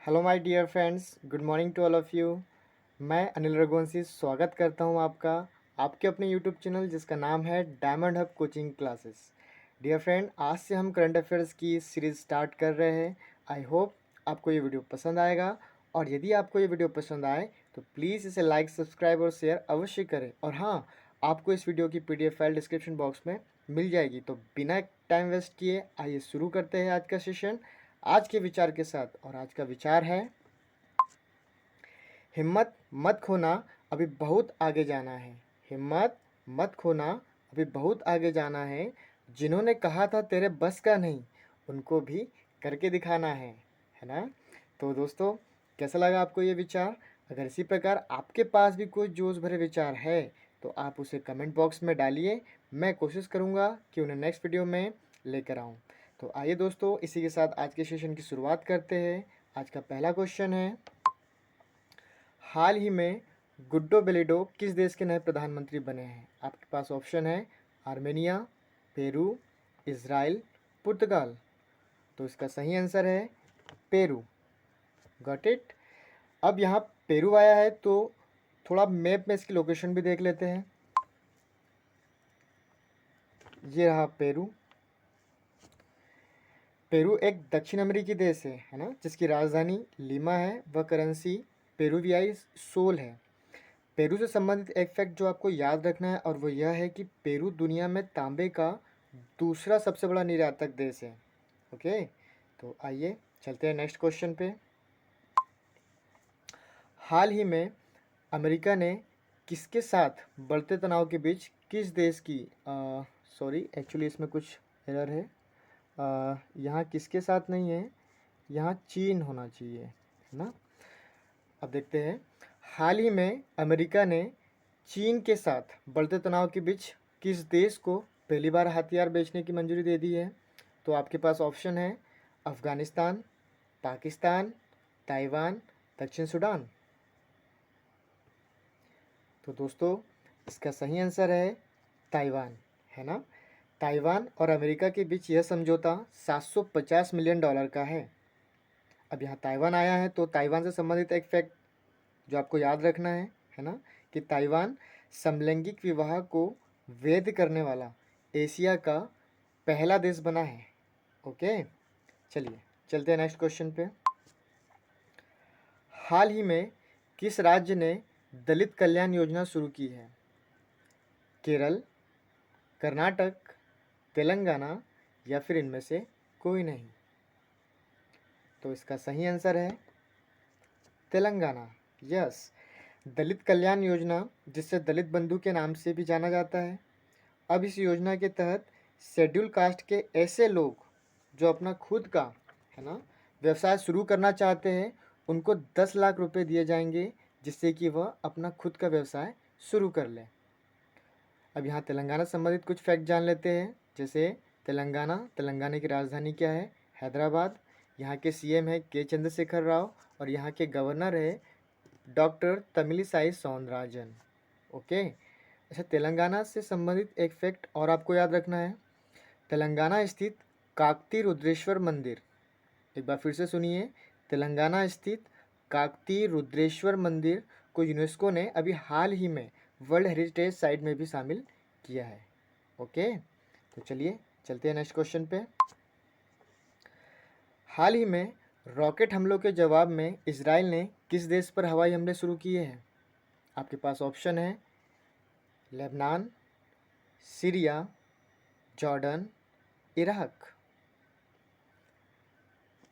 Hello my dear friends, good morning to all of you. मैं अनिल रघुवंशी स्वागत करता हूं आपका आपके अपने यूट्यूब चैनल जिसका नाम है diamond hub coaching classes. Dear friend, आज से हम करंट अफेयर्स की सीरीज़ स्टार्ट कर रहे हैं। आई होप आपको ये वीडियो पसंद आएगा, और यदि आपको ये वीडियो पसंद आए तो प्लीज़ इसे लाइक, सब्सक्राइब और शेयर अवश्य करें। और हाँ, आपको इस वीडियो की PDF फाइल डिस्क्रिप्शन बॉक्स में मिल जाएगी। तो बिना टाइम वेस्ट किए आइए शुरू करते हैं आज का सेशन आज के विचार के साथ। और आज का विचार है, हिम्मत मत खोना, अभी बहुत आगे जाना है। हिम्मत मत खोना, अभी बहुत आगे जाना है। जिन्होंने कहा था तेरे बस का नहीं, उनको भी करके दिखाना है ना। तो दोस्तों, कैसा लगा आपको ये विचार? अगर इसी प्रकार आपके पास भी कोई जोश भरे विचार है तो आप उसे कमेंट बॉक्स में डालिए। मैं कोशिश करूँगा कि उन्हें नेक्स्ट वीडियो में लेकर आऊँ। तो आइए दोस्तों, इसी के साथ आज के सेशन की शुरुआत करते हैं। आज का पहला क्वेश्चन है, हाल ही में गुड्डो बेलिडो किस देश के नए प्रधानमंत्री बने हैं? आपके पास ऑप्शन है आर्मेनिया, पेरू, इज़राइल, पुर्तगाल। तो इसका सही आंसर है पेरू। Got it. अब यहाँ पेरू आया है तो थोड़ा मैप में इसकी लोकेशन भी देख लेते हैं। ये रहा पेरू। पेरू एक दक्षिण अमेरिकी देश है ना, जिसकी राजधानी लीमा है। वह करेंसी पेरुवियाई सोल है। पेरू से संबंधित एक फैक्ट जो आपको याद रखना है, और वो यह है कि पेरू दुनिया में तांबे का दूसरा सबसे बड़ा निर्यातक देश है। ओके, तो आइए चलते हैं नेक्स्ट क्वेश्चन पे। हाल ही में अमेरिका ने किसके साथ बढ़ते तनाव के बीच किस देश की सॉरी, एक्चुअली इसमें कुछ एरर है। यहाँ किसके साथ नहीं है, यहाँ चीन होना चाहिए, है ना। अब देखते हैं, हाल ही में अमेरिका ने चीन के साथ बढ़ते तनाव के बीच किस देश को पहली बार हथियार बेचने की मंजूरी दे दी है? तो आपके पास ऑप्शन है अफ़गानिस्तान, पाकिस्तान, ताइवान, दक्षिण सूडान। तो दोस्तों, इसका सही आंसर है ताइवान, है ना। ताइवान और अमेरिका के बीच यह समझौता $750 मिलियन का है। अब यहाँ ताइवान आया है तो ताइवान से संबंधित एक फैक्ट जो आपको याद रखना है ना, कि ताइवान समलैंगिक विवाह को वैध करने वाला एशिया का पहला देश बना है। ओके, चलिए चलते हैं नेक्स्ट क्वेश्चन पे। हाल ही में किस राज्य ने दलित कल्याण योजना शुरू की है? केरल, कर्नाटक, तेलंगाना, या फिर इनमें से कोई नहीं। तो इसका सही आंसर है तेलंगाना। यस, दलित कल्याण योजना, जिसे दलित बंधु के नाम से भी जाना जाता है। अब इस योजना के तहत शेड्यूल कास्ट के ऐसे लोग जो अपना खुद का, है ना, व्यवसाय शुरू करना चाहते हैं, उनको 10 लाख रुपए दिए जाएंगे, जिससे कि वह अपना खुद का व्यवसाय शुरू कर लें। अब यहाँ तेलंगाना संबंधित कुछ फैक्ट जान लेते हैं। जैसे तेलंगाना की राजधानी क्या है? हैदराबाद। यहाँ के CM है के चंद्रशेखर राव, और यहाँ के गवर्नर है डॉक्टर तमिलिसाई सौंदरराजन। ओके। अच्छा, तेलंगाना से संबंधित एक फैक्ट और आपको याद रखना है। तेलंगाना स्थित काकती रुद्रेश्वर मंदिर, एक बार फिर से सुनिए, तेलंगाना स्थित काकती रुद्रेश्वर मंदिर को यूनेस्को ने अभी हाल ही में वर्ल्ड हेरिटेज साइट में भी शामिल किया है। ओके, तो चलिए चलते हैं नेक्स्ट क्वेश्चन पे। हाल ही में रॉकेट हमलों के जवाब में इजराइल ने किस देश पर हवाई हमले शुरू किए हैं? आपके पास ऑप्शन है लेबनान, सीरिया, जॉर्डन, इराक।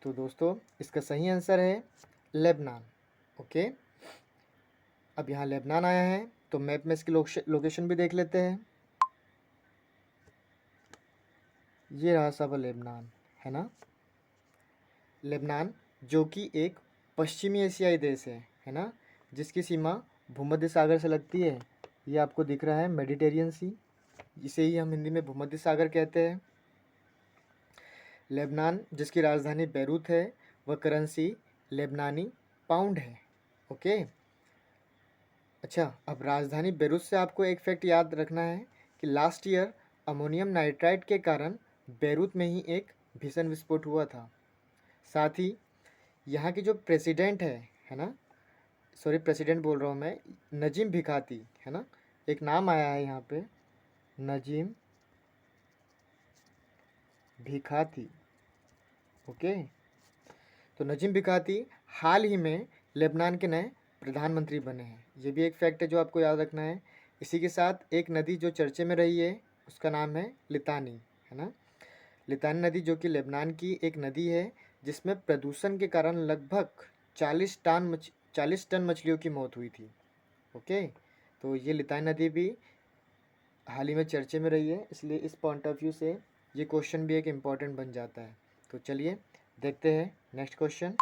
तो दोस्तों, इसका सही आंसर है लेबनान। ओके, अब यहाँ लेबनान आया है तो मैप में इसकी लोकेशन भी देख लेते हैं। ये रहा सब लेबनान, है ना। लेबनान जो कि एक पश्चिमी एशियाई देश है ना, जिसकी सीमा भूमध्य सागर से लगती है। ये आपको दिख रहा है मेडिटेरियन सी, इसे ही हम हिंदी में भूमध्य सागर कहते हैं। लेबनान जिसकी राजधानी बैरूत है, वह करेंसी लेबनानी पाउंड है। ओके। अच्छा, अब राजधानी बेरूत से आपको एक फैक्ट याद रखना है कि लास्ट ईयर अमोनियम नाइट्राइट के कारण बेरूत में ही एक भीषण विस्फोट हुआ था। साथ ही यहाँ की जो प्रेसिडेंट है ना, सॉरी प्रेसिडेंट बोल रहा हूँ मैं, नजीम भिखाती है ना, एक नाम आया है यहाँ पे, नजीम भिखाती। ओके, तो नजीम भिखाती हाल ही में लेबनान के नए प्रधानमंत्री बने हैं। ये भी एक फैक्ट है जो आपको याद रखना है। इसी के साथ एक नदी जो चर्चे में रही है उसका नाम है लितानी, है ना। लितानी नदी जो कि लेबनान की एक नदी है जिसमें प्रदूषण के कारण लगभग 40 टन मछलियों की मौत हुई थी। ओके, तो ये लितानी नदी भी हाल ही में चर्चे में रही है, इसलिए इस पॉइंट ऑफ व्यू से ये क्वेश्चन भी एक इम्पॉर्टेंट बन जाता है। तो चलिए देखते हैं नेक्स्ट क्वेश्चन।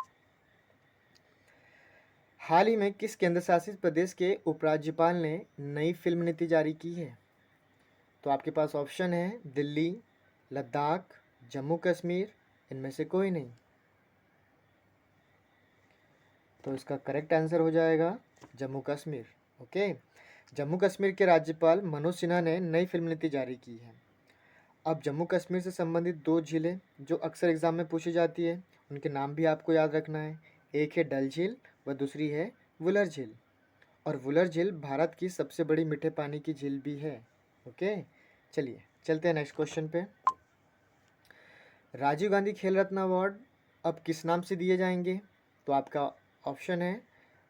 हाल ही में किस केंद्र शासित प्रदेश के उपराज्यपाल ने नई फिल्म नीति जारी की है? तो आपके पास ऑप्शन है दिल्ली, लद्दाख, जम्मू कश्मीर, इनमें से कोई नहीं। तो इसका करेक्ट आंसर हो जाएगा जम्मू कश्मीर। ओके, जम्मू कश्मीर के राज्यपाल मनोज सिन्हा ने नई फिल्म नीति जारी की है। अब जम्मू कश्मीर से संबंधित दो झीलें जो अक्सर एग्जाम में पूछी जाती है उनके नाम भी आपको याद रखना है। एक है डल झील व दूसरी है वुलर झील। और वुलर झील भारत की सबसे बड़ी मीठे पानी की झील भी है। ओके, चलिए चलते हैं नेक्स्ट क्वेश्चन पे। राजीव गांधी खेल रत्न अवार्ड अब किस नाम से दिए जाएंगे? तो आपका ऑप्शन है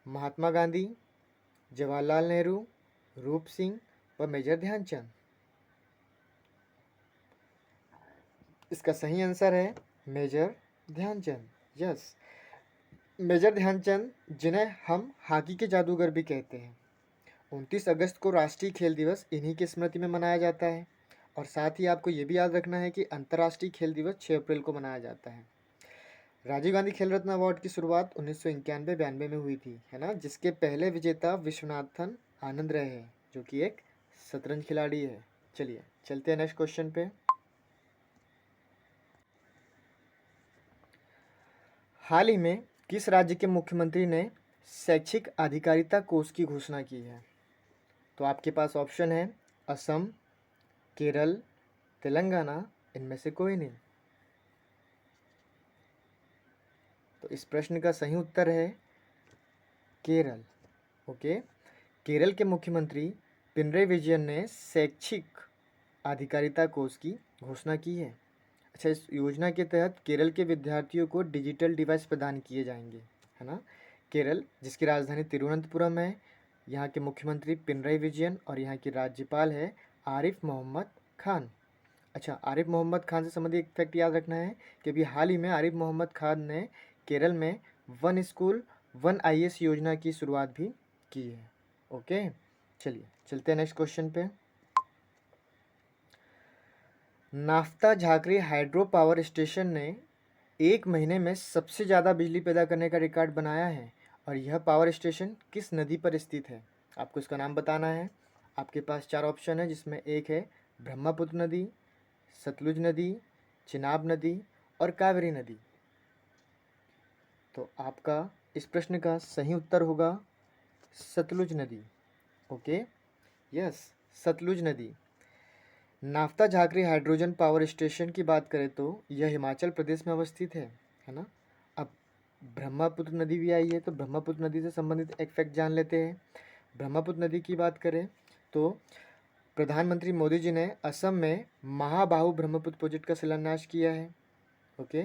महात्मा गांधी, जवाहरलाल नेहरू, रूप सिंह व मेजर ध्यानचंद। इसका सही आंसर है major Dhyanchand. Yes, major Dhyanchand, जिन्हें हम हॉकी के जादूगर भी कहते हैं। 29 अगस्त को राष्ट्रीय खेल दिवस इन्हीं की स्मृति में मनाया जाता है। और साथ ही आपको ये भी याद रखना है कि अंतर्राष्ट्रीय खेल दिवस 6 अप्रैल को मनाया जाता है। राजीव गांधी खेल रत्न अवार्ड की शुरुआत 1991-92 में हुई थी, है ना, जिसके पहले विजेता विश्वनाथन आनंद रहे हैं जो कि एक शतरंज खिलाड़ी है। चलिए चलते हैं नेक्स्ट क्वेश्चन पे। हाल ही में किस राज्य के मुख्यमंत्री ने शैक्षिक अधिकारिता कोष की घोषणा की है? तो आपके पास ऑप्शन है असम, केरल, तेलंगाना, इनमें से कोई नहीं। तो इस प्रश्न का सही उत्तर है केरल। ओके, केरल के मुख्यमंत्री पिनरई विजयन ने शैक्षिक अधिकारिता कोष की घोषणा की है। अच्छा, इस योजना के तहत केरल के विद्यार्थियों को डिजिटल डिवाइस प्रदान किए जाएंगे, है ना। केरल जिसकी राजधानी तिरुवनंतपुरम है, यहाँ के मुख्यमंत्री पिनरई विजयन और यहाँ की राज्यपाल है आरिफ मोहम्मद खान। अच्छा, आरिफ मोहम्मद खान से संबंधित एक फैक्ट याद रखना है कि अभी हाल ही में आरिफ मोहम्मद खान ने केरल में वन स्कूल वन आईएएस योजना की शुरुआत भी की है। ओके, चलिए चलते हैं नेक्स्ट क्वेश्चन पे। Naphtha Jhakri hydro power station ने एक महीने में सबसे ज़्यादा बिजली पैदा करने का रिकॉर्ड बनाया है। और यह पावर स्टेशन किस नदी पर स्थित है? आपको इसका नाम बताना है। आपके पास 4 ऑप्शन है जिसमें एक है ब्रह्मपुत्र नदी, सतलुज नदी, चिनाब नदी और कावेरी नदी। तो आपका इस प्रश्न का सही उत्तर होगा सतलुज नदी। ओके, यस, सतलुज नदी। Naphtha Jhakri hydrogen power station की बात करें तो यह हिमाचल प्रदेश में अवस्थित है ना। अब ब्रह्मपुत्र नदी भी आई है, तो ब्रह्मपुत्र नदी से संबंधित एक फैक्ट जान लेते हैं। ब्रह्मपुत्र नदी की बात करें तो प्रधानमंत्री मोदी जी ने असम में महाबाहु ब्रह्मपुत्र प्रोजेक्ट का शिलान्यास किया है। ओके,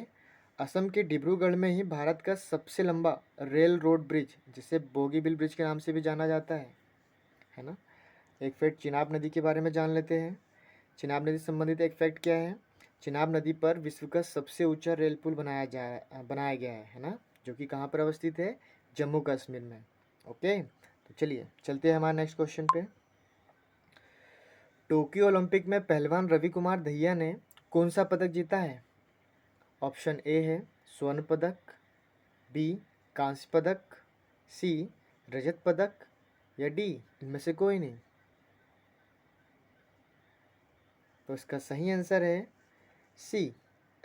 असम के डिब्रूगढ़ में ही भारत का सबसे लंबा रेल रोड ब्रिज, जिसे बोगीबिल ब्रिज के नाम से भी जाना जाता है ना। एक फैक्ट चिनाब नदी के बारे में जान लेते हैं। चिनाब नदी से संबंधित एक फैक्ट क्या है? चिनाब नदी पर विश्व का सबसे ऊंचा रेल पुल बनाया गया है ना, जो कि कहाँ पर अवस्थित है? जम्मू कश्मीर में। ओके, तो चलिए चलते हैं हमारे नेक्स्ट क्वेश्चन पे। टोक्यो ओलंपिक में पहलवान रवि कुमार दहिया ने कौन सा पदक जीता है? ऑप्शन ए है स्वर्ण पदक, बी कांस्य पदक, सी रजत पदक या डी इनमें से कोई नहीं। तो इसका सही आंसर है सी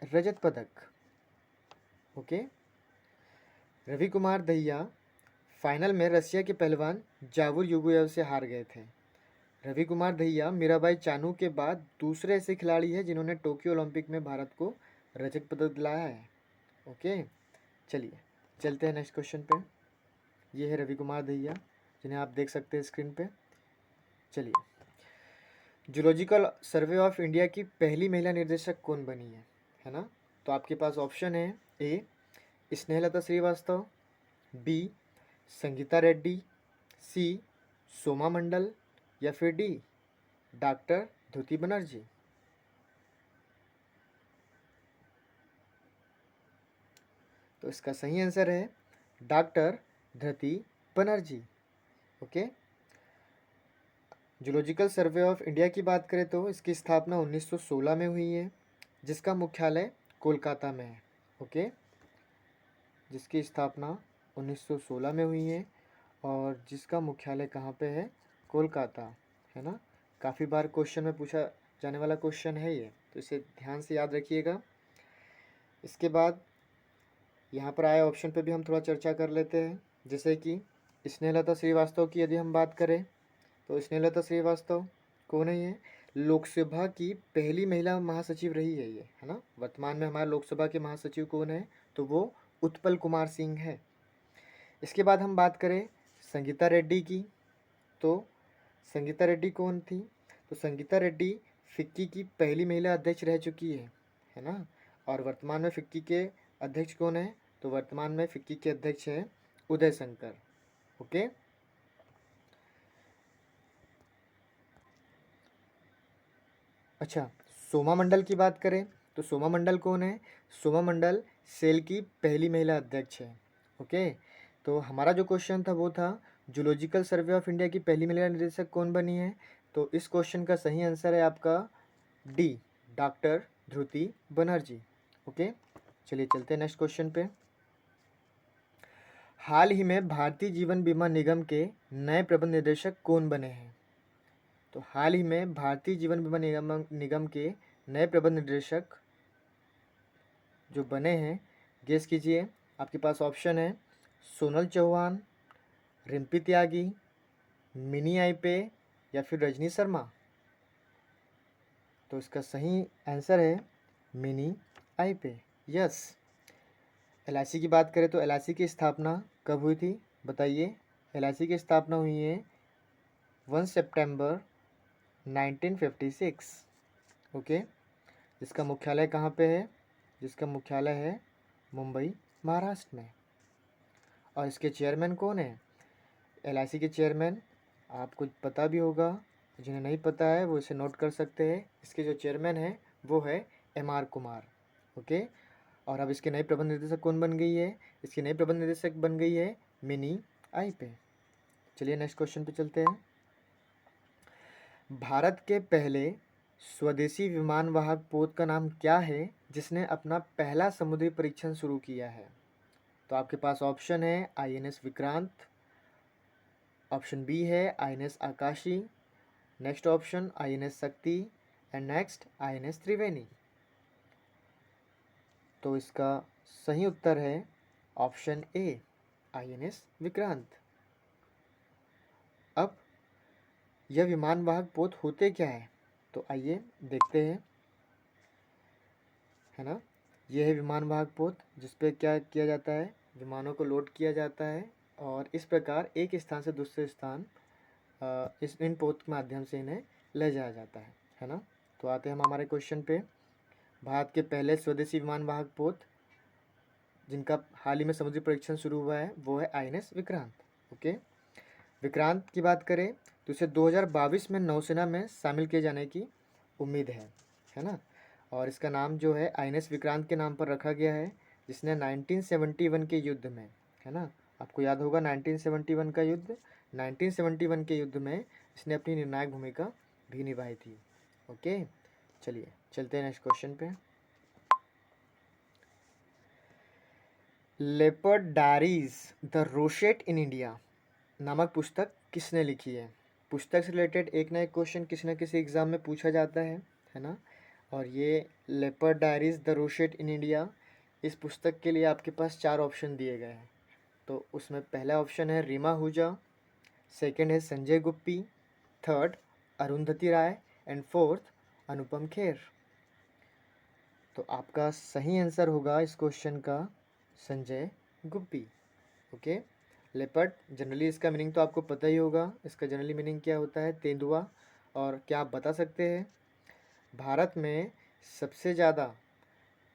रजत पदक। ओके, रवि कुमार दहिया फाइनल में रशिया के पहलवान जावुर युगोयेव से हार गए थे। रवि कुमार दहिया मीराबाई चानू के बाद दूसरे ऐसे खिलाड़ी हैं जिन्होंने टोक्यो ओलंपिक में भारत को रजत पदक दिलाया है। ओके, चलिए चलते हैं नेक्स्ट क्वेश्चन पे। ये है रवि कुमार दहिया, जिन्हें आप देख सकते हैं स्क्रीन पे। चलिए, जूलॉजिकल सर्वे ऑफ इंडिया की पहली महिला निर्देशक कौन बनी है ना? तो आपके पास ऑप्शन है ए स्नेहलता श्रीवास्तव, बी संगीता रेड्डी, सी सोमा मंडल, या फिर डी डॉक्टर धृति बनर्जी। तो इसका सही आंसर है doctor Dhriti Banerjee. Okay, zoological survey of India की बात करें तो इसकी स्थापना 1916 में हुई है, जिसका मुख्यालय कोलकाता में है। ओके, जिसकी स्थापना 1916 में हुई है और जिसका मुख्यालय कहाँ पे है? कोलकाता, है ना? काफ़ी बार क्वेश्चन में पूछा जाने वाला क्वेश्चन है ये, तो इसे ध्यान से याद रखिएगा। इसके बाद यहाँ पर आए ऑप्शन पे भी हम थोड़ा चर्चा कर लेते हैं। जैसे कि स्नेहलता श्रीवास्तव की यदि हम बात करें तो स्नेहलता श्रीवास्तव कौन है? ये लोकसभा की पहली महिला महासचिव रही है ये, है ना? वर्तमान में हमारे लोकसभा के महासचिव कौन है? तो वो उत्पल कुमार सिंह है। इसके बाद हम बात करें संगीता रेड्डी की, तो संगीता रेड्डी कौन थी? तो संगीता रेड्डी फिक्की की पहली महिला अध्यक्ष रह चुकी है ना? और वर्तमान में फिक्की के अध्यक्ष कौन है? तो वर्तमान में फिक्की के अध्यक्ष हैं उदय शंकर। ओके, अच्छा, सोमा मंडल की बात करें तो सोमा मंडल कौन है? सोमा मंडल सेल की पहली महिला अध्यक्ष है। ओके, तो हमारा जो क्वेश्चन था वो था जूलॉजिकल सर्वे ऑफ इंडिया की पहली महिला निदेशक कौन बनी है? तो इस क्वेश्चन का सही आंसर है आपका डी डॉक्टर धृति बनर्जी। ओके, चलिए चलते हैं नेक्स्ट क्वेश्चन पे। हाल ही में भारतीय जीवन बीमा निगम के नए प्रबंध निदेशक कौन बने हैं? तो हाल ही में भारतीय जीवन बीमा निगम के नए प्रबंध निदेशक जो बने हैं, गेस कीजिए। आपके पास ऑप्शन है सोनल चौहान, रिम्पी त्यागी, मिनी आईपे, या फिर रजनी शर्मा। तो इसका सही आंसर है मिनी आईपे। यस, एलआईसी की बात करें तो एलआईसी की स्थापना कब हुई थी? बताइए। एलआईसी की स्थापना हुई है 1 सितंबर 1956। ओके, जिसका मुख्यालय कहाँ पे है? जिसका मुख्यालय है मुंबई, महाराष्ट्र में। और इसके चेयरमैन कौन है? एलआईसी के चेयरमैन आपको पता भी होगा, जिन्हें नहीं पता है वो इसे नोट कर सकते हैं। इसके जो चेयरमैन है वो है एमआर कुमार। ओके, और अब इसके नए प्रबंध निदेशक कौन बन गई है? इसकी नई प्रबंध निदेशक बन गई है मिनी आईपे। चलिए नेक्स्ट क्वेश्चन पे चलते हैं। भारत के पहले स्वदेशी विमान वाहक पोत का नाम क्या है जिसने अपना पहला समुद्री परीक्षण शुरू किया है? तो आपके पास ऑप्शन है आईएनएस विक्रांत, ऑप्शन बी है आईएनएस आकाशी, नेक्स्ट ऑप्शन आईएनएस शक्ति, एंड नेक्स्ट आईएनएस त्रिवेणी। तो इसका सही उत्तर है ऑप्शन ए आईएनएस विक्रांत। अब यह विमान वाहक पोत होते क्या है? तो आइए देखते हैं, है ना? यह है विमान वाहक पोत, जिसपे क्या किया जाता है? विमानों को लोड किया जाता है और इस प्रकार एक स्थान से दूसरे स्थान इस इन पोत के माध्यम से इन्हें ले जाया जाता है ना? तो आते हैं हम हमारे क्वेश्चन पे। भारत के पहले स्वदेशी विमान वाहक पोत जिनका हाल ही में समुद्री परीक्षण शुरू हुआ है वो है आईएनएस विक्रांत। ओके, विक्रांत की बात करें तो इसे 2022 में नौसेना में शामिल किए जाने की उम्मीद है ना? और इसका नाम जो है आईएनएस विक्रांत के नाम पर रखा गया है, जिसने 1971 के युद्ध में, है ना, आपको याद होगा 1971 का युद्ध, 1971 के युद्ध में इसने अपनी निर्णायक भूमिका भी निभाई थी। ओके, चलिए चलते हैं नेक्स्ट क्वेश्चन पे। Leopard diaries the rosette in India नामक पुस्तक किसने लिखी है? पुस्तक से रिलेटेड एक ना एक क्वेश्चन किसी न किसी एग्ज़ाम में पूछा जाता है ना? और ये leopard diaries the rosette in India, इस पुस्तक के लिए आपके पास 4 ऑप्शन दिए गए हैं। तो उसमें पहला ऑप्शन है रीमा आहूजा, सेकंड है Sanjay Gubbi, third Arundhati Roy, and fourth Anupam Kher. तो आपका सही आंसर होगा इस क्वेश्चन का Sanjay Gubbi. Okay. Leopard, generally इसका मीनिंग तो आपको पता ही होगा, इसका जनरली मीनिंग क्या होता है? तेंदुआ। और क्या आप बता सकते हैं भारत में सबसे ज़्यादा,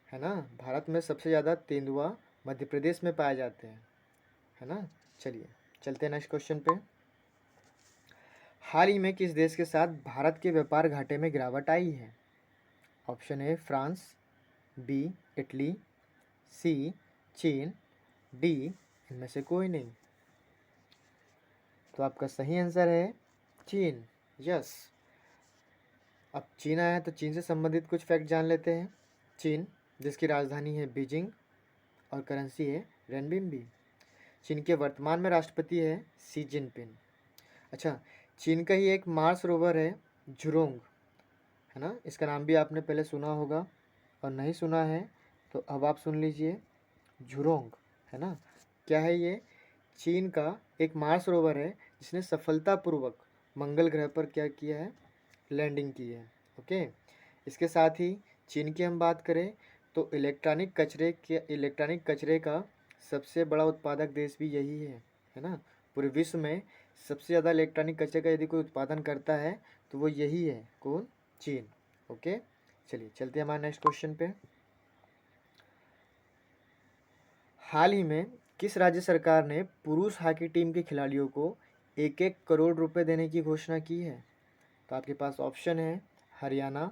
है ना, भारत में सबसे ज़्यादा तेंदुआ मध्य प्रदेश में पाए जाते हैं, है ना? चलिए चलते हैं नेक्स्ट क्वेश्चन पे। हाल ही में किस देश के साथ भारत के व्यापार घाटे में गिरावट आई है? Option A France, B Italy, C चीन, डी इनमें से कोई नहीं। तो आपका सही आंसर है चीन। यस। अब चीन आया है तो चीन से संबंधित कुछ फैक्ट जान लेते हैं। चीन, जिसकी राजधानी है बीजिंग और करेंसी है रेनबिनबी। चीन के वर्तमान में राष्ट्रपति है सी जिनपिंग। अच्छा, चीन का ही एक मार्स रोवर है झुरोंग, है ना? इसका नाम भी आपने पहले सुना होगा, और नहीं सुना है तो अब आप सुन लीजिए, झुरोंग, है ना? क्या है ये? चीन का एक मार्स रोवर है जिसने सफलतापूर्वक मंगल ग्रह पर क्या किया है? लैंडिंग की है। ओके। इसके साथ ही चीन की हम बात करें तो इलेक्ट्रॉनिक कचरे का सबसे बड़ा उत्पादक देश भी यही है ना? पूरे विश्व में सबसे ज़्यादा इलेक्ट्रॉनिक कचरे का यदि कोई उत्पादन करता है तो वो यही है। कौन? चीन। ओके। चलिए चलते हैं हमारे नेक्स्ट क्वेश्चन पे। हाल ही में किस राज्य सरकार ने पुरुष हॉकी टीम के खिलाड़ियों को 1-1 करोड़ रुपए देने की घोषणा की है? तो आपके पास ऑप्शन है हरियाणा,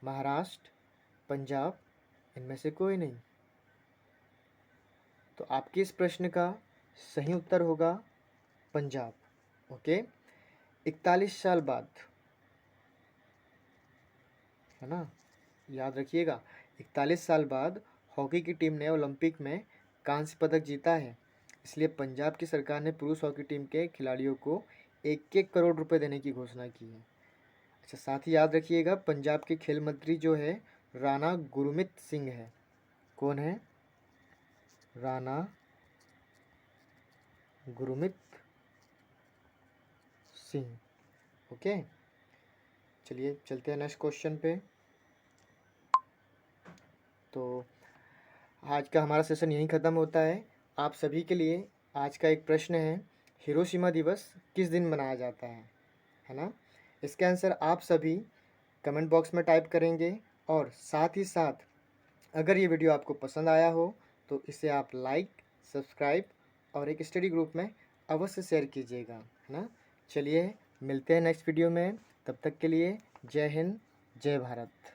महाराष्ट्र, पंजाब, इनमें से कोई नहीं। तो आपके इस प्रश्न का सही उत्तर होगा पंजाब। ओके। 41 साल बाद, है ना, याद रखिएगा, 41 साल बाद हॉकी की टीम ने ओलंपिक में कांस्य पदक जीता है। इसलिए पंजाब की सरकार ने पुरुष हॉकी टीम के खिलाड़ियों को 1-1 करोड़ रुपए देने की घोषणा की है। अच्छा, साथ ही याद रखिएगा पंजाब के खेल मंत्री जो है राणा गुरमीत सिंह है। कौन है? राणा गुरमीत सिंह। ओके। चलिए चलते हैं नेक्स्ट क्वेश्चन पे। तो आज का हमारा सेशन यहीं ख़त्म होता है। आप सभी के लिए आज का एक प्रश्न है, हिरोशिमा दिवस किस दिन मनाया जाता है ना? इसके आंसर आप सभी कमेंट बॉक्स में टाइप करेंगे, और साथ ही साथ अगर ये वीडियो आपको पसंद आया हो तो इसे आप लाइक, सब्सक्राइब और एक स्टडी ग्रुप में अवश्य शेयर कीजिएगा, है ना? चलिए मिलते हैं नेक्स्ट वीडियो में, तब तक के लिए जय हिंद, जय भारत।